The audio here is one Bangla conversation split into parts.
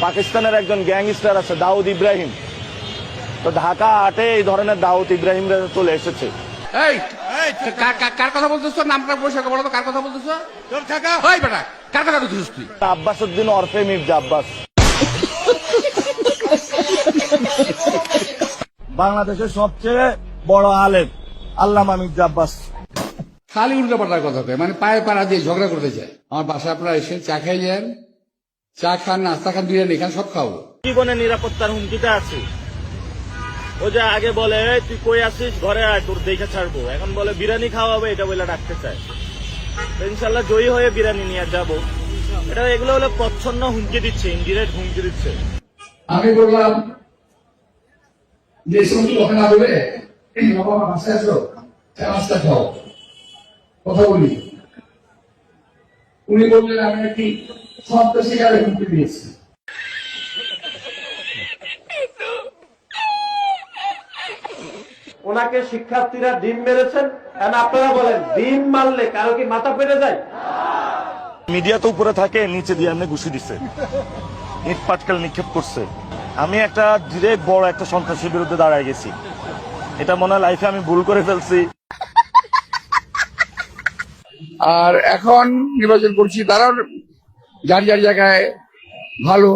পাকিস্তানের একজন গ্যাংস্টার আছে দাউদ ইব্রাহিম, তো ঢাকা 8-এ এই ধরনের দাউদ ইব্রাহিমরা চলে এসেছে। এই কার কথা বলতেছো? নামটা পয়সা বলো তো, কার কথা বলতেছো? ওই বেটা, কার কথা বলতেছিস তুই? আব্বাস উদ্দিন ওরফে মির্জা আব্বাস। বাংলাদেশের সবচেয়ে বড় আলেম আল্লামা মির্জা আব্বাস। খালি উল্টো পাল্টার কথা কয়, মানে পায়ে পাড়া দিয়ে ঝগড়া করতে চায়। আমার বাসায় আপনারা এসে চা খাই যান, চা খান, নাস্তা খান, বিরিয়ানি খান, সব খাবো। জীবনে নিরাপত্তার হুমকিতে আছি। ও যে আগে বলে তুই কই আছিস, ঘরে আয়, তোর দেখে ছাড়বো, এখন বলে বিরিয়ানি খাওয়াবে, এটা বলে ডাকতে চায়। ইনশাল্লাহ জয়ী হয়ে বিরিয়ানি নিয়ে যাবো। এটা এগুলো হলো প্রচ্ছন্ন হুমকি দিচ্ছে, ইনডিরেক্ট হুমকি দিচ্ছে। আমি বললাম যে সমস্ত কথা না বলে বাবা আমার বাসায় আসো, চা নাস্তা খাও, কথা বলি। উনি বললেন আমি একটি সন্ত্রাসী গাড়ি হুমকি দিয়েছি। ওনাকে শিক্ষার্থীরা ডিম মেরেছেন, আপনারা বলেন ডিম মারলে কারো কি মাথা ফেটে যায়? মিডিয়া তো উপরে থাকে, নিচে দিয়ে এমনি ঘুষি দিচ্ছে, ইট পাটকেল নিক্ষেপ করছে। আমি একটা ডিরেক্ট বড় একটা সন্ত্রাসীর বিরুদ্ধে দাঁড়ায় গেছি। এটা মনে হয় লাইফে আমি ভুল করে ফেলছি। আর এখন নির্বাচন করছি, তারাও যার যার জায়গায় ভালো,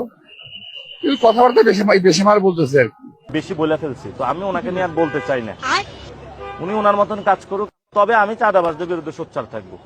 কিন্তু কথাবার্তা বেশি মাল বলতেছে আর কি। বেশি বলে ফেলছি, তো আমি ওনাকে নিয়ে আর বলতে চাই না। উনি ওনার মতন কাজ করুক, তবে আমি চাঁদাবাজদের বিরুদ্ধে সোচ্চার থাকবো।